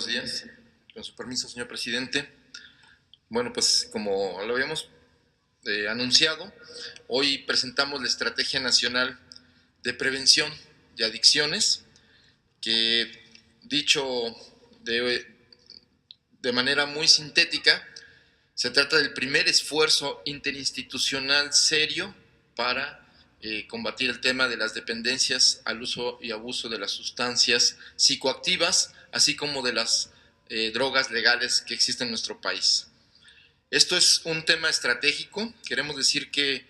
buenos días. Con su permiso, señor presidente. Bueno, pues como lo habíamos anunciado, hoy presentamos la Estrategia Nacional de Prevención de Adicciones, que dicho de manera muy sintética, se trata del primer esfuerzo interinstitucional serio para combatir el tema de las dependencias al uso y abuso de las sustancias psicoactivas, así como de las drogas legales que existen en nuestro país. Esto es un tema estratégico. Queremos decir que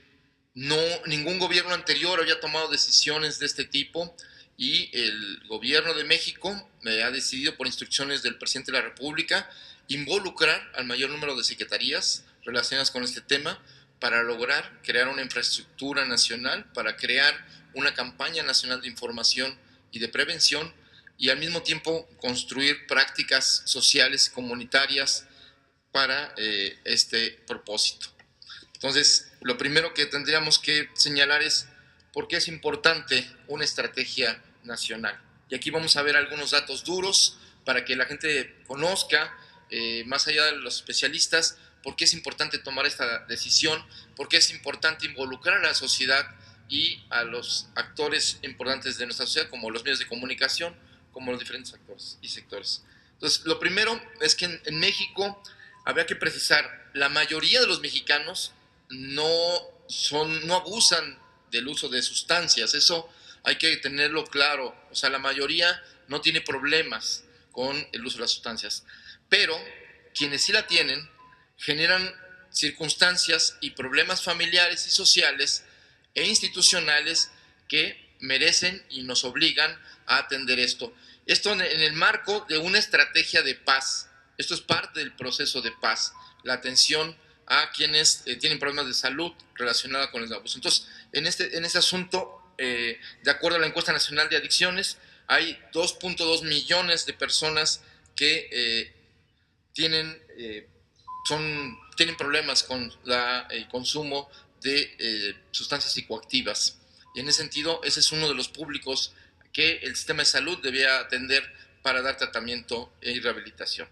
ningún gobierno anterior había tomado decisiones de este tipo y el gobierno de México ha decidido, por instrucciones del presidente de la República, involucrar al mayor número de secretarías relacionadas con este tema para lograr crear una infraestructura nacional, para crear una campaña nacional de información y de prevención, y al mismo tiempo construir prácticas sociales comunitarias para este propósito. Entonces, lo primero que tendríamos que señalar es por qué es importante una estrategia nacional. Y aquí vamos a ver algunos datos duros para que la gente conozca, más allá de los especialistas, por qué es importante tomar esta decisión, por qué es importante involucrar a la sociedad y a los actores importantes de nuestra sociedad, como los medios de comunicación, como los diferentes actores y sectores. Entonces, lo primero es que en México, habría que precisar, la mayoría de los mexicanos no abusan del uso de sustancias. Eso hay que tenerlo claro. O sea, la mayoría no tiene problemas con el uso de las sustancias, pero quienes sí la tienen generan circunstancias y problemas familiares y sociales e institucionales que merecen y nos obligan a atender esto. Esto en el marco de una estrategia de paz. Esto es parte del proceso de paz, la atención a quienes tienen problemas de salud relacionada con el abuso. Entonces, en este asunto, de acuerdo a la encuesta nacional de adicciones, hay 2.2 millones de personas que tienen problemas con el consumo de sustancias psicoactivas. Y en ese sentido, ese es uno de los públicos que el sistema de salud debía atender para dar tratamiento y rehabilitación.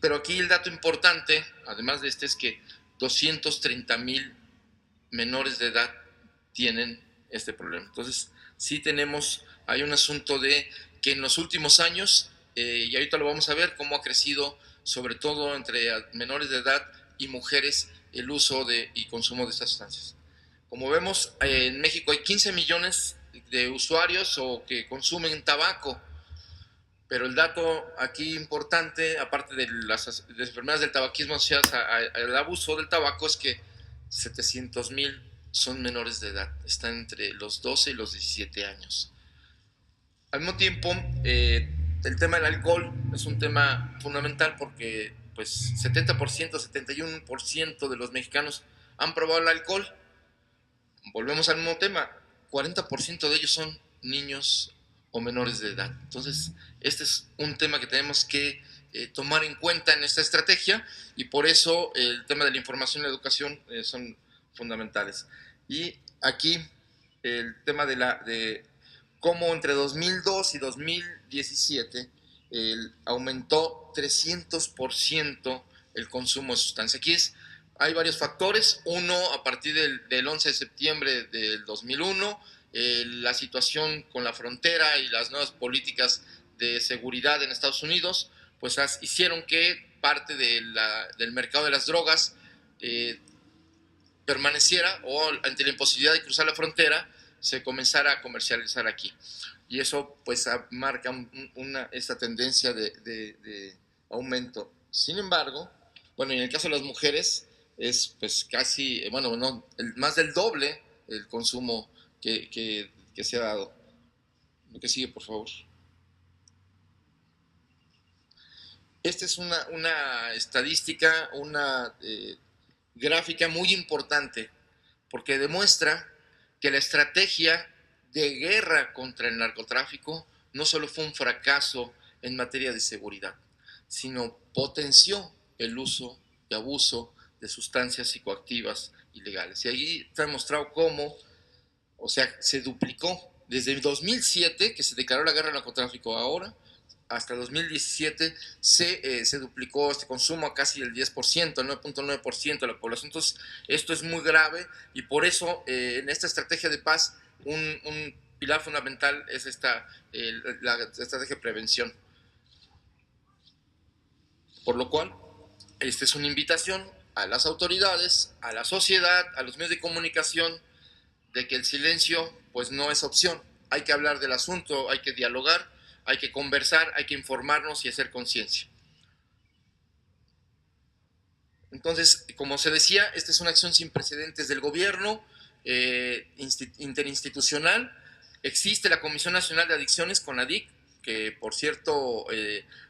Pero aquí el dato importante, además de este, es que 230,000 menores de edad tienen este problema. Entonces, sí hay un asunto de que en los últimos años, y ahorita lo vamos a ver, cómo ha crecido, sobre todo entre menores de edad y mujeres, el uso y consumo de estas sustancias. Como vemos, en México hay 15 millones de usuarios o que consumen tabaco, pero el dato aquí importante, aparte de las enfermedades del tabaquismo asociadas al abuso del tabaco, es que 700,000 son menores de edad, están entre los 12 y los 17 años. Al mismo tiempo, el tema del alcohol es un tema fundamental porque pues 70%, 71% de los mexicanos han probado el alcohol. Volvemos al mismo tema, 40% de ellos son niños o menores de edad. Entonces, este es un tema que tenemos que tomar en cuenta en esta estrategia, y por eso el tema de la información y la educación son fundamentales. Y aquí el tema de cómo entre 2002 y 2017 aumentó 300% el consumo de sustancias. Aquí hay varios factores. Uno, a partir del 11 de septiembre del 2001, la situación con la frontera y las nuevas políticas de seguridad en Estados Unidos, pues hicieron que parte del mercado de las drogas permaneciera, o ante la imposibilidad de cruzar la frontera, se comenzara a comercializar aquí. Y eso pues marca esta tendencia de aumento. Sin embargo, bueno, en el caso de las mujeres es pues casi, bueno, no, más del doble el consumo que se ha dado. Lo que sigue, por favor. Esta es una estadística, una gráfica muy importante, porque demuestra que la estrategia de guerra contra el narcotráfico no solo fue un fracaso en materia de seguridad, sino potenció el uso y abuso de sustancias psicoactivas ilegales. Y ahí está demostrado cómo, o sea, se duplicó desde el 2007, que se declaró la guerra al narcotráfico, ahora hasta 2017 se duplicó este consumo a casi el 10%, el 9.9% de la población. Entonces, esto es muy grave y por eso en esta estrategia de paz un pilar fundamental es la estrategia de prevención. Por lo cual, esta es una invitación a las autoridades, a la sociedad, a los medios de comunicación, de que el silencio pues no es opción. Hay que hablar del asunto, hay que dialogar, hay que conversar, hay que informarnos y hacer conciencia. Entonces, como se decía, esta es una acción sin precedentes del gobierno interinstitucional. Existe la Comisión Nacional de Adicciones, CONADIC, que por cierto,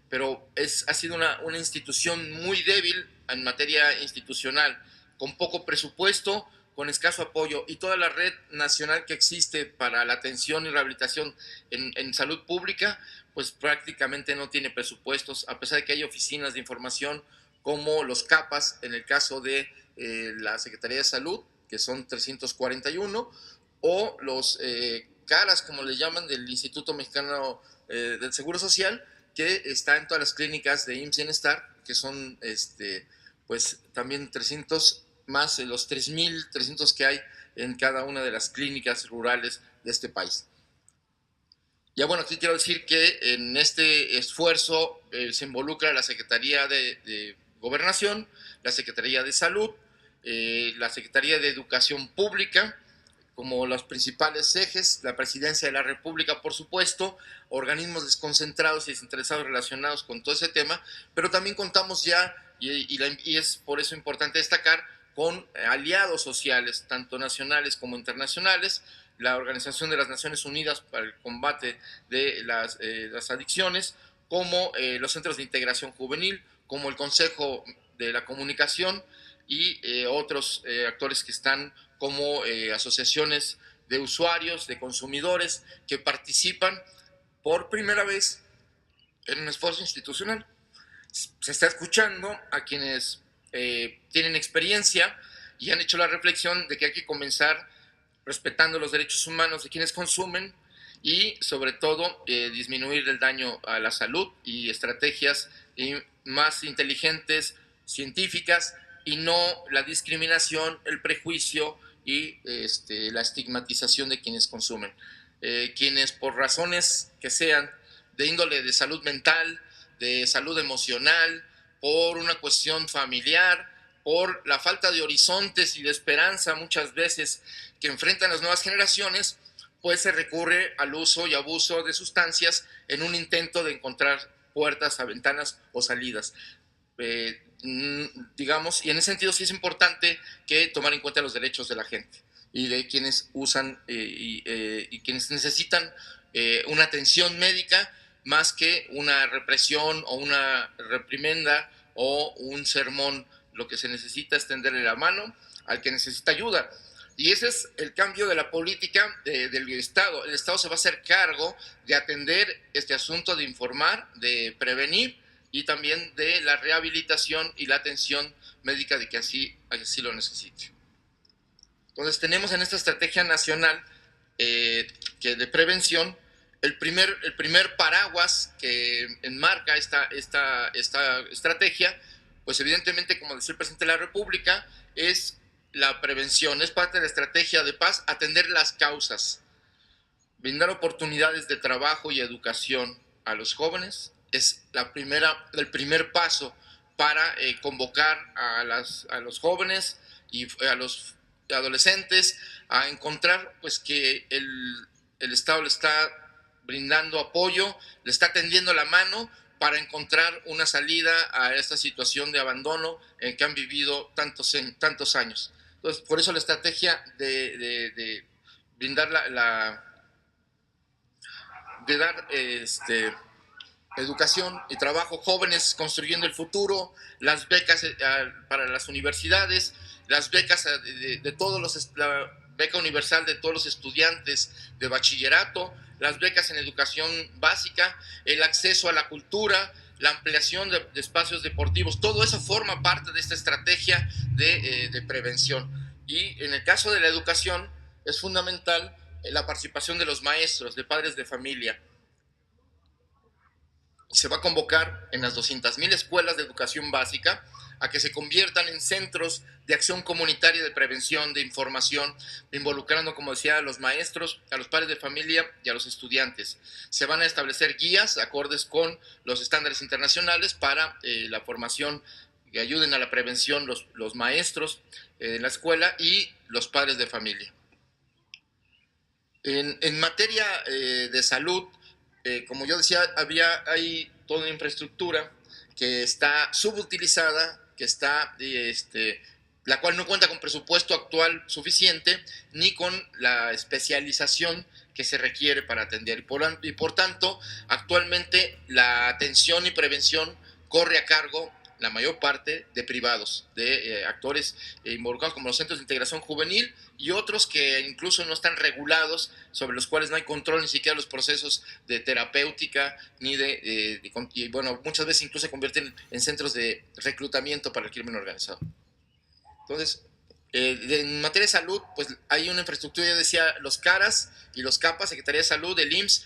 pero ha sido una institución muy débil en materia institucional, con poco presupuesto, con escaso apoyo, y toda la red nacional que existe para la atención y rehabilitación en salud pública, pues prácticamente no tiene presupuestos, a pesar de que hay oficinas de información como los CAPAS, en el caso de la Secretaría de Salud, que son 341, o los CARAS, como le llaman, del Instituto Mexicano del Seguro Social, que está en todas las clínicas de IMSS Bienestar, que son pues también 300 más los 3.300 que hay en cada una de las clínicas rurales de este país. Ya bueno, aquí quiero decir que en este esfuerzo se involucra la Secretaría de Gobernación, la Secretaría de Salud, la Secretaría de Educación Pública, como los principales ejes, la Presidencia de la República, por supuesto, organismos desconcentrados y desinteresados relacionados con todo ese tema, pero también contamos ya, y es por eso importante destacar, con aliados sociales, tanto nacionales como internacionales, la Organización de las Naciones Unidas para el Combate de las Adicciones, como los Centros de Integración Juvenil, como el Consejo de la Comunicación y otros actores que están como asociaciones de usuarios, de consumidores, que participan por primera vez en un esfuerzo institucional. Se está escuchando a quienes tienen experiencia y han hecho la reflexión de que hay que comenzar respetando los derechos humanos de quienes consumen y sobre todo disminuir el daño a la salud y estrategias más inteligentes, científicas, y no la discriminación, el prejuicio y la estigmatización de quienes consumen. Quienes por razones que sean de índole de salud mental, de salud emocional, por una cuestión familiar, por la falta de horizontes y de esperanza muchas veces que enfrentan las nuevas generaciones, pues se recurre al uso y abuso de sustancias en un intento de encontrar puertas a ventanas o salidas. Digamos, y en ese sentido sí es importante que tomar en cuenta los derechos de la gente y de quienes usan y quienes necesitan una atención médica más que una represión o una reprimenda o un sermón. Lo que se necesita es tenderle la mano al que necesita ayuda. Y ese es el cambio de la política del Estado. El Estado se va a hacer cargo de atender este asunto, de informar, de prevenir y también de la rehabilitación y la atención médica de que así lo necesite. Entonces tenemos en esta estrategia nacional que de prevención el primer paraguas que enmarca esta estrategia, pues evidentemente, como decía el presidente de la República, es la prevención, es parte de la estrategia de paz, atender las causas, brindar oportunidades de trabajo y educación a los jóvenes, es el primer paso para convocar a los jóvenes y a los adolescentes a encontrar pues que el Estado le está brindando apoyo, le está tendiendo la mano para encontrar una salida a esta situación de abandono en que han vivido tantos años. Entonces, por eso la estrategia de brindar de dar educación y trabajo, jóvenes construyendo el futuro, las becas para las universidades, las becas de todos la beca universal de todos los estudiantes de bachillerato, las becas en educación básica, el acceso a la cultura, la ampliación de espacios deportivos, todo eso forma parte de esta estrategia de prevención. Y en el caso de la educación es fundamental la participación de los maestros, de padres de familia. Se va a convocar en las 200,000 escuelas de educación básica a que se conviertan en centros de acción comunitaria de prevención, de información, involucrando, como decía, a los maestros, a los padres de familia y a los estudiantes. Se van a establecer guías acordes con los estándares internacionales para la formación que ayuden a la prevención los maestros en la escuela y los padres de familia. En materia de salud, como yo decía, hay toda una infraestructura que está subutilizada, que está, la cual no cuenta con presupuesto actual suficiente, ni con la especialización que se requiere para atender. Y por tanto, actualmente la atención y prevención corre a cargo la mayor parte de privados, de actores involucrados como los centros de integración juvenil y otros que incluso no están regulados, sobre los cuales no hay control ni siquiera los procesos de terapéutica, ni y bueno, muchas veces incluso se convierten en centros de reclutamiento para el crimen organizado. Entonces, en materia de salud, pues hay una infraestructura, ya decía, los CARAS y los CAPAS, Secretaría de Salud, el IMSS.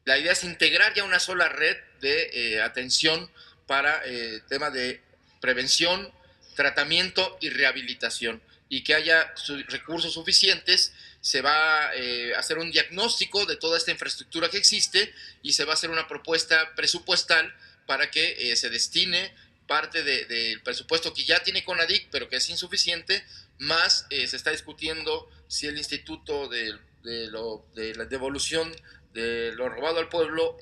La idea es integrar ya una sola red de atención para temas de prevención, tratamiento y rehabilitación, y que haya recursos suficientes. Se va a hacer un diagnóstico de toda esta infraestructura que existe y se va a hacer una propuesta presupuestal para que se destine parte del presupuesto que ya tiene CONADIC, pero que es insuficiente, más se está discutiendo si el Instituto de la Devolución de lo robado al pueblo,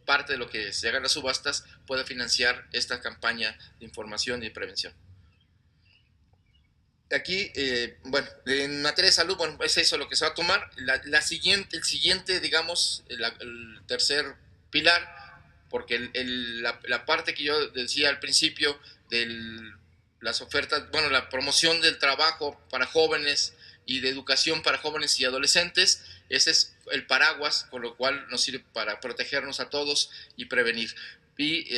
parte de lo que se haga en las subastas, puede financiar esta campaña de información y de prevención. Aquí, en materia de salud, bueno, es eso lo que se va a tomar. El siguiente, digamos, el tercer pilar, porque la parte que yo decía al principio de las ofertas, bueno, la promoción del trabajo para jóvenes y de educación para jóvenes y adolescentes, ese es el paraguas, con lo cual nos sirve para protegernos a todos y prevenir. Y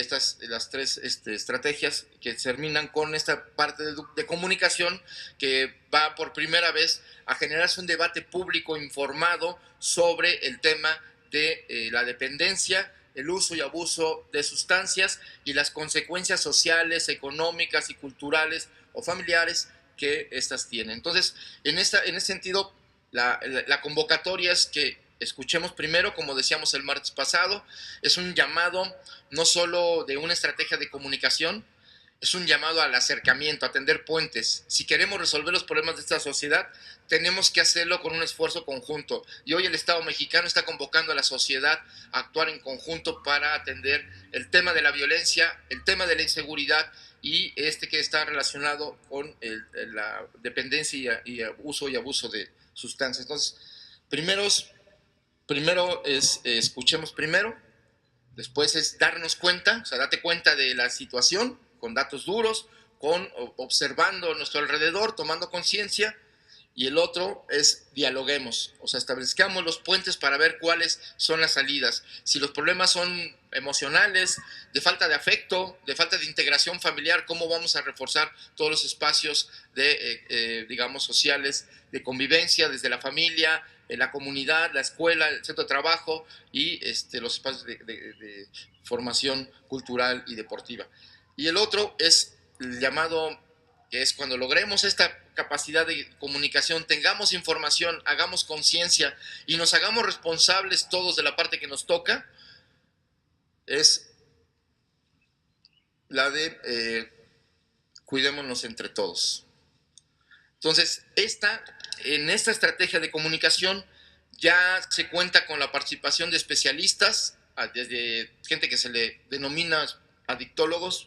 las tres estrategias que terminan con esta parte de comunicación que va por primera vez a generarse un debate público informado sobre el tema de la dependencia, el uso y abuso de sustancias y las consecuencias sociales, económicas y culturales o familiares que estas tienen. Entonces, en ese sentido, la convocatoria es que escuchemos primero, como decíamos el martes pasado, es un llamado no solo de una estrategia de comunicación, es un llamado al acercamiento, a tender puentes. Si queremos resolver los problemas de esta sociedad, tenemos que hacerlo con un esfuerzo conjunto. Y hoy el Estado mexicano está convocando a la sociedad a actuar en conjunto para atender el tema de la violencia, el tema de la inseguridad y que está relacionado con la dependencia y uso y abuso de sustancias. Entonces, primero es escuchemos primero, después es darnos cuenta, o sea, date cuenta de la situación con datos duros, observando a nuestro alrededor, tomando conciencia, y el otro es dialoguemos, o sea, establezcamos los puentes para ver cuáles son las salidas. Si los problemas son emocionales, de falta de afecto, de falta de integración familiar, ¿cómo vamos a reforzar todos los espacios digamos, sociales, de convivencia desde la familia, la comunidad, la escuela, el centro de trabajo y los espacios de formación cultural y deportiva? Y el otro es el llamado, que es cuando logremos esta capacidad de comunicación, tengamos información, hagamos conciencia y nos hagamos responsables todos de la parte que nos toca, es la de cuidémonos entre todos. Entonces, en esta estrategia de comunicación ya se cuenta con la participación de especialistas, desde gente que se le denomina adictólogos,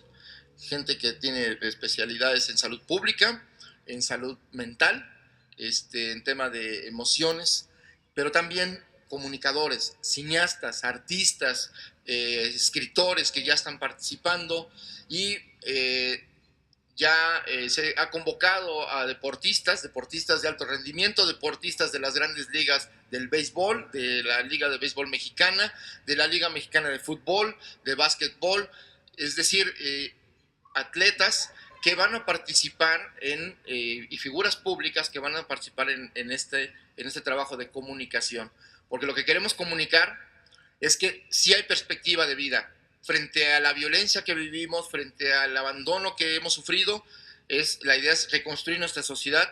gente que tiene especialidades en salud pública, en salud mental, en tema de emociones, pero también comunicadores, cineastas, artistas, escritores que ya están participando y ya se ha convocado a deportistas de alto rendimiento, deportistas de las grandes ligas del béisbol, de la Liga de Béisbol Mexicana, de la Liga Mexicana de Fútbol, de básquetbol, es decir, atletas que van a participar y figuras públicas que van a participar en este trabajo de comunicación. Porque lo que queremos comunicar es que sí hay perspectiva de vida, frente a la violencia que vivimos, frente al abandono que hemos sufrido, la idea es reconstruir nuestra sociedad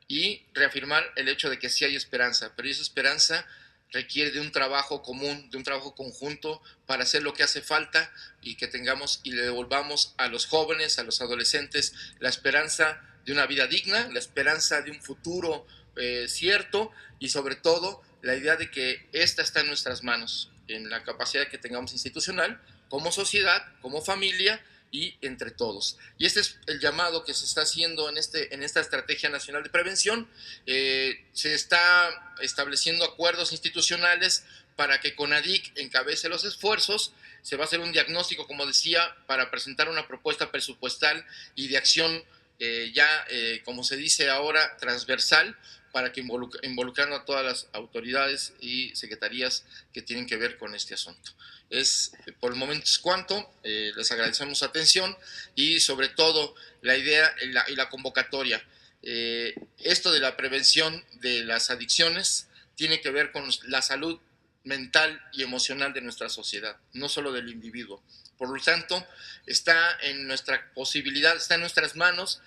y reafirmar el hecho de que sí hay esperanza, pero esa esperanza requiere de un trabajo común, de un trabajo conjunto para hacer lo que hace falta y que tengamos y le devolvamos a los jóvenes, a los adolescentes, la esperanza de una vida digna, la esperanza de un futuro cierto y sobre todo la idea de que esta está en nuestras manos, en la capacidad que tengamos institucional, como sociedad, como familia y entre todos. Y este es el llamado que se está haciendo en esta Estrategia Nacional de Prevención. Se está estableciendo acuerdos institucionales para que CONADIC encabece los esfuerzos. Se va a hacer un diagnóstico, como decía, para presentar una propuesta presupuestal y de acción como se dice ahora, transversal, para que involucrando a todas las autoridades y secretarías que tienen que ver con este asunto. Por el momento es cuanto, les agradecemos su atención y sobre todo la idea y la convocatoria. Esto de la prevención de las adicciones tiene que ver con la salud mental y emocional de nuestra sociedad, no solo del individuo. Por lo tanto, está en nuestra posibilidad, está en nuestras manos,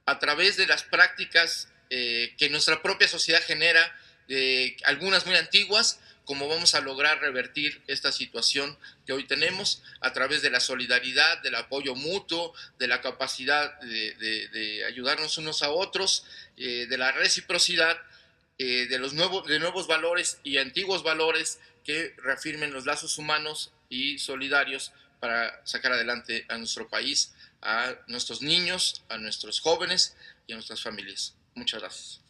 a través de las prácticas que nuestra propia sociedad genera, algunas muy antiguas, cómo vamos a lograr revertir esta situación que hoy tenemos a través de la solidaridad, del apoyo mutuo, de la capacidad de ayudarnos unos a otros, de la reciprocidad, de nuevos valores y antiguos valores que reafirmen los lazos humanos y solidarios para sacar adelante a nuestro país, a nuestros niños, a nuestros jóvenes y a nuestras familias. Muchas gracias.